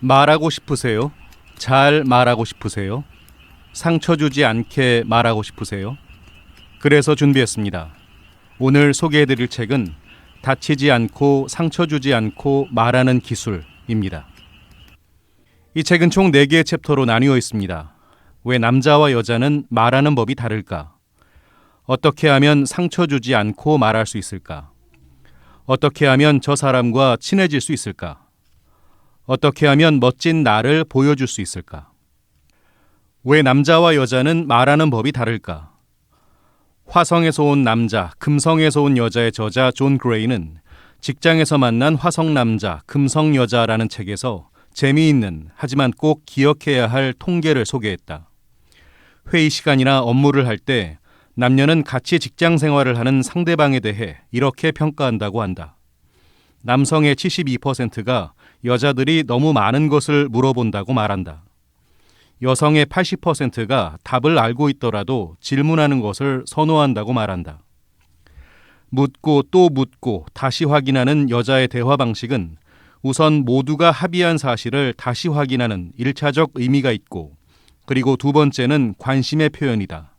말하고 싶으세요? 잘 말하고 싶으세요? 상처 주지 않게 말하고 싶으세요? 그래서 준비했습니다. 오늘 소개해드릴 책은 다치지 않고 상처 주지 않고 말하는 기술입니다. 이 책은 총 4개의 챕터로 나뉘어 있습니다. 왜 남자와 여자는 말하는 법이 다를까? 어떻게 하면 상처 주지 않고 말할 수 있을까? 어떻게 하면 저 사람과 친해질 수 있을까? 어떻게 하면 멋진 나를 보여줄 수 있을까? 왜 남자와 여자는 말하는 법이 다를까? 화성에서 온 남자, 금성에서 온 여자의 저자 존 그레이는 직장에서 만난 화성 남자, 금성 여자라는 책에서 재미있는 하지만 꼭 기억해야 할 통계를 소개했다. 회의 시간이나 업무를 할 때 남녀는 같이 직장 생활을 하는 상대방에 대해 이렇게 평가한다고 한다. 남성의 72%가 여자들이 너무 많은 것을 물어본다고 말한다. 여성의 80%가 답을 알고 있더라도 질문하는 것을 선호한다고 말한다. 묻고 또 묻고 다시 확인하는 여자의 대화 방식은 우선 모두가 합의한 사실을 다시 확인하는 1차적 의미가 있고, 그리고 두 번째는 관심의 표현이다.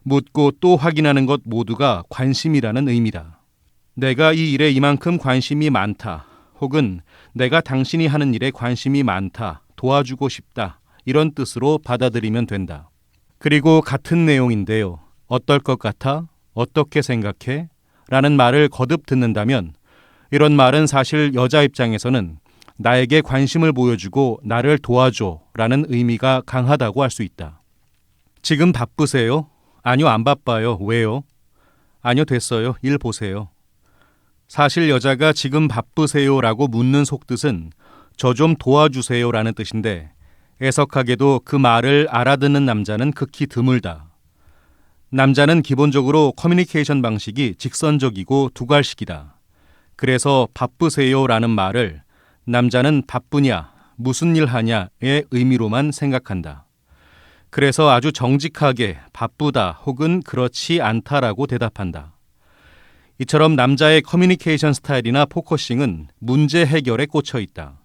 묻고 또 확인하는 것 모두가 관심이라는 의미다. 내가 이 일에 이만큼 관심이 많다, 혹은 내가 당신이 하는 일에 관심이 많다, 도와주고 싶다, 이런 뜻으로 받아들이면 된다. 그리고 같은 내용인데요. 어떨 것 같아? 어떻게 생각해? 라는 말을 거듭 듣는다면 이런 말은 사실 여자 입장에서는 나에게 관심을 보여주고 나를 도와줘 라는 의미가 강하다고 할 수 있다. 지금 바쁘세요? 아니요, 안 바빠요. 왜요? 아니요, 됐어요. 일 보세요. 사실 여자가 지금 바쁘세요 라고 묻는 속뜻은 저 좀 도와주세요 라는 뜻인데, 애석하게도 그 말을 알아듣는 남자는 극히 드물다. 남자는 기본적으로 커뮤니케이션 방식이 직선적이고 두괄식이다. 그래서 바쁘세요 라는 말을 남자는 바쁘냐, 무슨 일 하냐의 의미로만 생각한다. 그래서 아주 정직하게 바쁘다 혹은 그렇지 않다라고 대답한다. 이처럼 남자의 커뮤니케이션 스타일이나 포커싱은 문제 해결에 꽂혀 있다.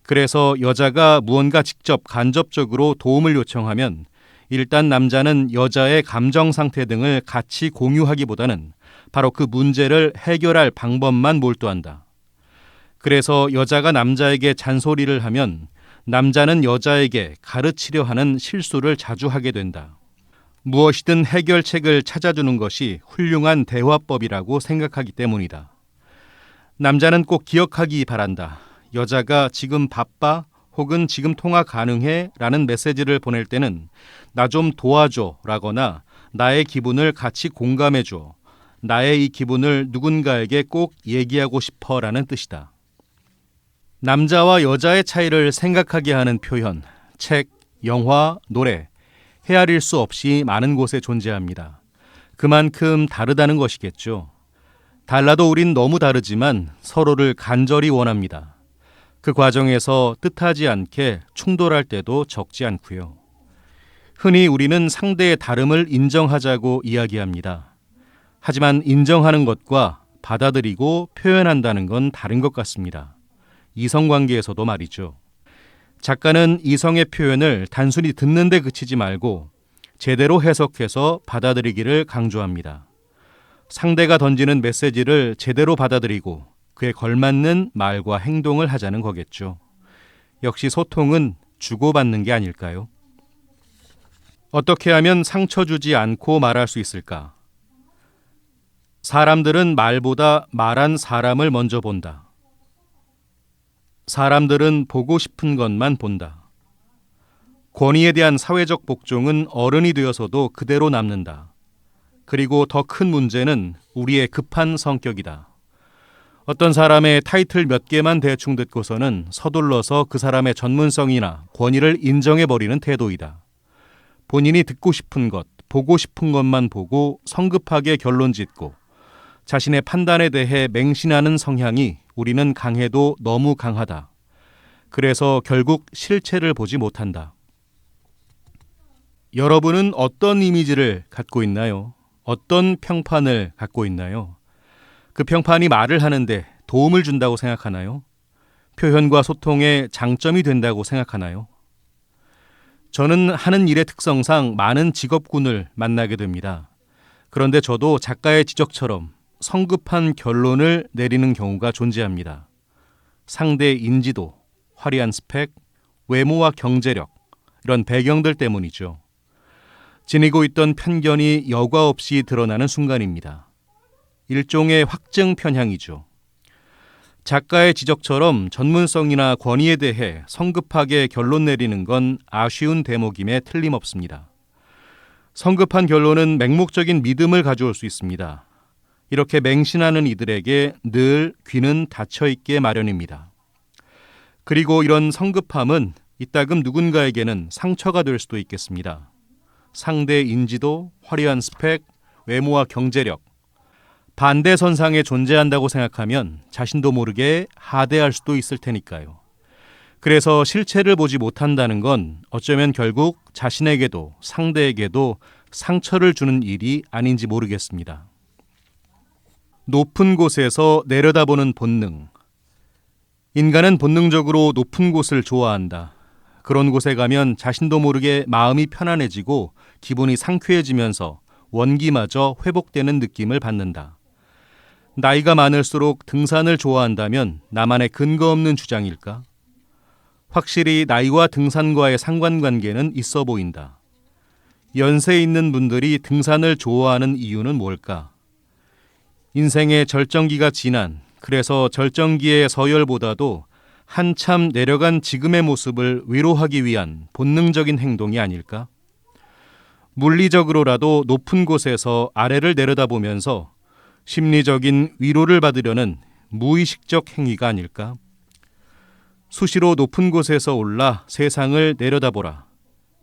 그래서 여자가 무언가 직접 간접적으로 도움을 요청하면 일단 남자는 여자의 감정 상태 등을 같이 공유하기보다는 바로 그 문제를 해결할 방법만 몰두한다. 그래서 여자가 남자에게 잔소리를 하면 남자는 여자에게 가르치려 하는 실수를 자주 하게 된다. 무엇이든 해결책을 찾아주는 것이 훌륭한 대화법이라고 생각하기 때문이다. 남자는 꼭 기억하기 바란다. 여자가 지금 바빠? 혹은 지금 통화 가능해? 라는 메시지를 보낼 때는 나 좀 도와줘 라거나 나의 기분을 같이 공감해 줘. 나의 이 기분을 누군가에게 꼭 얘기하고 싶어 라는 뜻이다. 남자와 여자의 차이를 생각하게 하는 표현, 책, 영화, 노래, 헤아릴 수 없이 많은 곳에 존재합니다. 그만큼 다르다는 것이겠죠. 달라도 우린 너무 다르지만 서로를 간절히 원합니다. 그 과정에서 뜻하지 않게 충돌할 때도 적지 않고요. 흔히 우리는 상대의 다름을 인정하자고 이야기합니다. 하지만 인정하는 것과 받아들이고 표현한다는 건 다른 것 같습니다. 이성관계에서도 말이죠. 작가는 이성의 표현을 단순히 듣는 데 그치지 말고 제대로 해석해서 받아들이기를 강조합니다. 상대가 던지는 메시지를 제대로 받아들이고 그에 걸맞는 말과 행동을 하자는 거겠죠. 역시 소통은 주고받는 게 아닐까요? 어떻게 하면 상처 주지 않고 말할 수 있을까? 사람들은 말보다 말한 사람을 먼저 본다. 사람들은 보고 싶은 것만 본다. 권위에 대한 사회적 복종은 어른이 되어서도 그대로 남는다. 그리고 더 큰 문제는 우리의 급한 성격이다. 어떤 사람의 타이틀 몇 개만 대충 듣고서는 서둘러서 그 사람의 전문성이나 권위를 인정해버리는 태도이다. 본인이 듣고 싶은 것, 보고 싶은 것만 보고 성급하게 결론 짓고 자신의 판단에 대해 맹신하는 성향이 우리는 강해도 너무 강하다. 그래서 결국 실체를 보지 못한다. 여러분은 어떤 이미지를 갖고 있나요? 어떤 평판을 갖고 있나요? 그 평판이 말을 하는데 도움을 준다고 생각하나요? 표현과 소통에 장점이 된다고 생각하나요? 저는 하는 일의 특성상 많은 직업군을 만나게 됩니다. 그런데 저도 작가의 지적처럼 성급한 결론을 내리는 경우가 존재합니다. 상대의 인지도, 화려한 스펙, 외모와 경제력, 이런 배경들 때문이죠. 지니고 있던 편견이 여과 없이 드러나는 순간입니다. 일종의 확증 편향이죠. 작가의 지적처럼 전문성이나 권위에 대해 성급하게 결론 내리는 건 아쉬운 대목임에 틀림없습니다. 성급한 결론은 맹목적인 믿음을 가져올 수 있습니다. 이렇게 맹신하는 이들에게 늘 귀는 닫혀 있게 마련입니다. 그리고 이런 성급함은 이따금 누군가에게는 상처가 될 수도 있겠습니다. 상대의 인지도, 화려한 스펙, 외모와 경제력, 반대선상에 존재한다고 생각하면 자신도 모르게 하대할 수도 있을 테니까요. 그래서 실체를 보지 못한다는 건 어쩌면 결국 자신에게도 상대에게도 상처를 주는 일이 아닌지 모르겠습니다. 높은 곳에서 내려다보는 본능. 인간은 본능적으로 높은 곳을 좋아한다. 그런 곳에 가면 자신도 모르게 마음이 편안해지고 기분이 상쾌해지면서 원기마저 회복되는 느낌을 받는다. 나이가 많을수록 등산을 좋아한다면 나만의 근거 없는 주장일까? 확실히 나이와 등산과의 상관관계는 있어 보인다. 연세 있는 분들이 등산을 좋아하는 이유는 뭘까? 인생의 절정기가 지난, 그래서 절정기의 서열보다도 한참 내려간 지금의 모습을 위로하기 위한 본능적인 행동이 아닐까? 물리적으로라도 높은 곳에서 아래를 내려다보면서 심리적인 위로를 받으려는 무의식적 행위가 아닐까? 수시로 높은 곳에서 올라 세상을 내려다보라.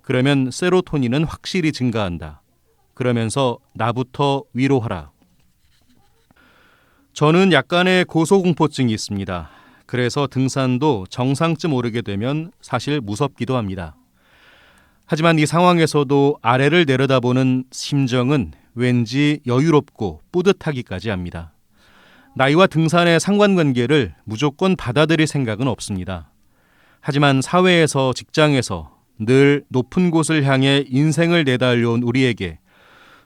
그러면 세로토닌은 확실히 증가한다. 그러면서 나부터 위로하라. 저는 약간의 고소공포증이 있습니다. 그래서 등산도 정상쯤 오르게 되면 사실 무섭기도 합니다. 하지만 이 상황에서도 아래를 내려다보는 심정은 왠지 여유롭고 뿌듯하기까지 합니다. 나이와 등산의 상관관계를 무조건 받아들일 생각은 없습니다. 하지만 사회에서, 직장에서 늘 높은 곳을 향해 인생을 내달려온 우리에게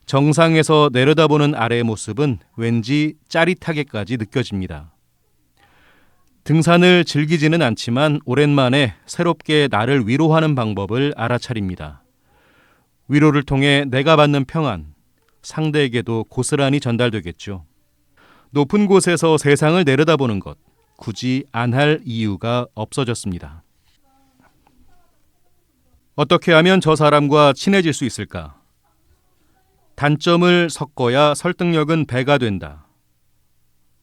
정상에서 내려다보는 아래의 모습은 왠지 짜릿하게까지 느껴집니다. 등산을 즐기지는 않지만 오랜만에 새롭게 나를 위로하는 방법을 알아차립니다. 위로를 통해 내가 받는 평안, 상대에게도 고스란히 전달되겠죠. 높은 곳에서 세상을 내려다보는 것, 굳이 안 할 이유가 없어졌습니다. 어떻게 하면 저 사람과 친해질 수 있을까? 단점을 섞어야 설득력은 배가 된다.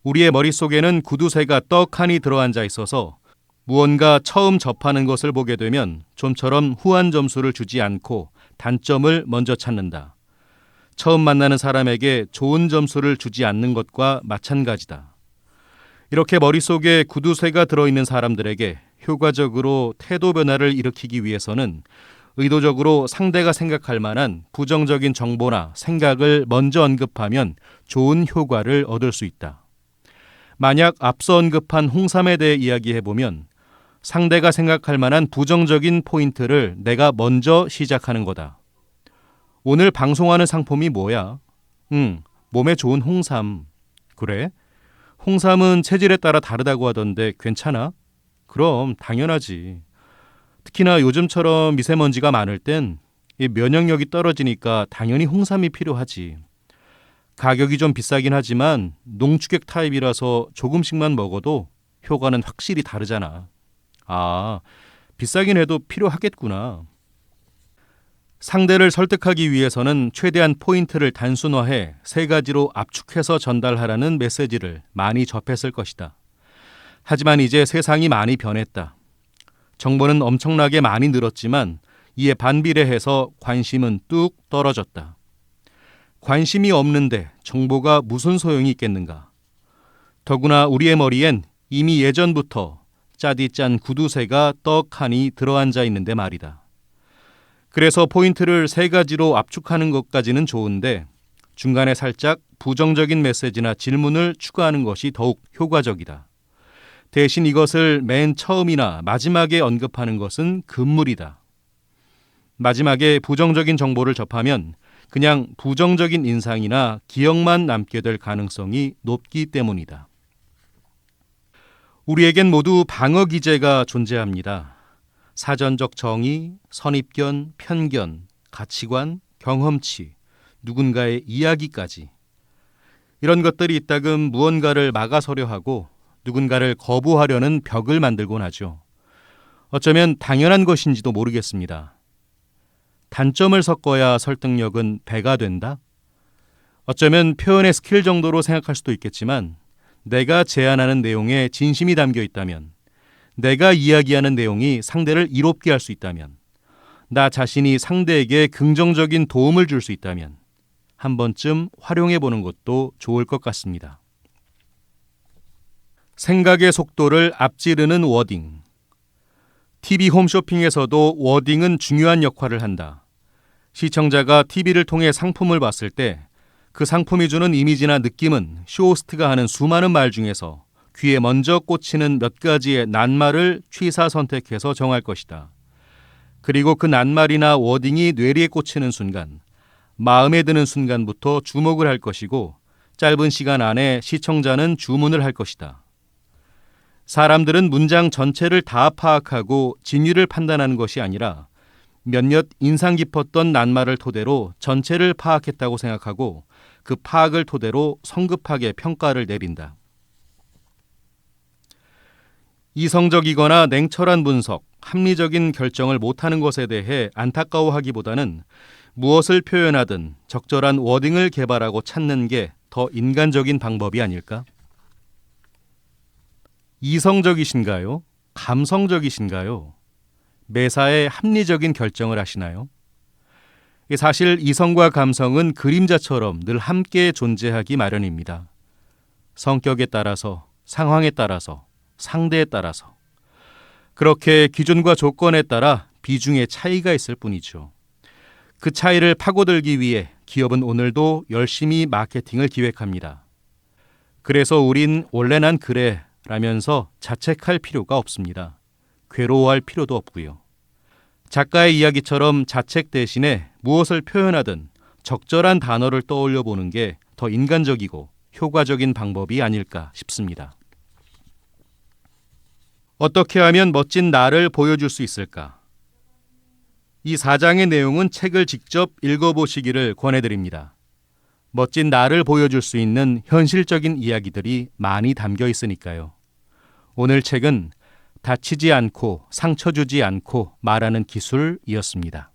우리의 머릿속에는 구두쇠가 떡하니 들어앉아 있어서 무언가 처음 접하는 것을 보게 되면 좀처럼 후한 점수를 주지 않고 단점을 먼저 찾는다. 처음 만나는 사람에게 좋은 점수를 주지 않는 것과 마찬가지다. 이렇게 머릿속에 구두쇠가 들어있는 사람들에게 효과적으로 태도 변화를 일으키기 위해서는 의도적으로 상대가 생각할 만한 부정적인 정보나 생각을 먼저 언급하면 좋은 효과를 얻을 수 있다. 만약 앞서 언급한 홍삼에 대해 이야기해보면 상대가 생각할 만한 부정적인 포인트를 내가 먼저 시작하는 거다. 오늘 방송하는 상품이 뭐야? 몸에 좋은 홍삼. 그래? 홍삼은 체질에 따라 다르다고 하던데 괜찮아? 그럼 당연하지. 특히나 요즘처럼 미세먼지가 많을 땐 이 면역력이 떨어지니까 당연히 홍삼이 필요하지. 가격이 좀 비싸긴 하지만 농축액 타입이라서 조금씩만 먹어도 효과는 확실히 다르잖아. 아, 비싸긴 해도 필요하겠구나. 상대를 설득하기 위해서는 최대한 포인트를 단순화해 3가지로 압축해서 전달하라는 메시지를 많이 접했을 것이다. 하지만 이제 세상이 많이 변했다. 정보는 엄청나게 많이 늘었지만 이에 반비례해서 관심은 뚝 떨어졌다. 관심이 없는데 정보가 무슨 소용이 있겠는가? 더구나 우리의 머리엔 이미 예전부터 짜디 짠 구두쇠가 떡하니 들어앉아 있는데 말이다. 그래서 포인트를 3가지로 압축하는 것까지는 좋은데 중간에 살짝 부정적인 메시지나 질문을 추가하는 것이 더욱 효과적이다. 대신 이것을 맨 처음이나 마지막에 언급하는 것은 금물이다. 마지막에 부정적인 정보를 접하면 그냥 부정적인 인상이나 기억만 남게 될 가능성이 높기 때문이다. 우리에겐 모두 방어 기제가 존재합니다. 사전적 정의, 선입견, 편견, 가치관, 경험치, 누군가의 이야기까지. 이런 것들이 이따금 무언가를 막아서려 하고 누군가를 거부하려는 벽을 만들곤 하죠. 어쩌면 당연한 것인지도 모르겠습니다. 단점을 섞어야 설득력은 배가 된다? 어쩌면 표현의 스킬 정도로 생각할 수도 있겠지만 내가 제안하는 내용에 진심이 담겨 있다면, 내가 이야기하는 내용이 상대를 이롭게 할 수 있다면, 나 자신이 상대에게 긍정적인 도움을 줄 수 있다면 한 번쯤 활용해 보는 것도 좋을 것 같습니다. 생각의 속도를 앞지르는 워딩. TV 홈쇼핑에서도 워딩은 중요한 역할을 한다. 시청자가 TV를 통해 상품을 봤을 때 그 상품이 주는 이미지나 느낌은 쇼호스트가 하는 수많은 말 중에서 귀에 먼저 꽂히는 몇 가지의 낱말을 취사 선택해서 정할 것이다. 그리고 그 낱말이나 워딩이 뇌리에 꽂히는 순간, 마음에 드는 순간부터 주목을 할 것이고 짧은 시간 안에 시청자는 주문을 할 것이다. 사람들은 문장 전체를 다 파악하고 진위를 판단하는 것이 아니라 몇몇 인상 깊었던 낱말을 토대로 전체를 파악했다고 생각하고 그 파악을 토대로 성급하게 평가를 내린다. 이성적이거나 냉철한 분석, 합리적인 결정을 못하는 것에 대해 안타까워하기보다는 무엇을 표현하든 적절한 워딩을 개발하고 찾는 게 더 인간적인 방법이 아닐까? 이성적이신가요? 감성적이신가요? 매사에 합리적인 결정을 하시나요? 사실 이성과 감성은 그림자처럼 늘 함께 존재하기 마련입니다. 성격에 따라서, 상황에 따라서, 상대에 따라서. 그렇게 기준과 조건에 따라 비중의 차이가 있을 뿐이죠. 그 차이를 파고들기 위해 기업은 오늘도 열심히 마케팅을 기획합니다. 그래서 우린 원래 난 그래 라면서 자책할 필요가 없습니다. 괴로워할 필요도 없고요. 작가의 이야기처럼 자책 대신에 무엇을 표현하든 적절한 단어를 떠올려 보는 게 더 인간적이고 효과적인 방법이 아닐까 싶습니다. 어떻게 하면 멋진 나를 보여줄 수 있을까? 이 4장의 내용은 책을 직접 읽어보시기를 권해드립니다. 멋진 나를 보여줄 수 있는 현실적인 이야기들이 많이 담겨 있으니까요. 오늘 책은 다치지 않고 상처 주지 않고 말하는 기술이었습니다.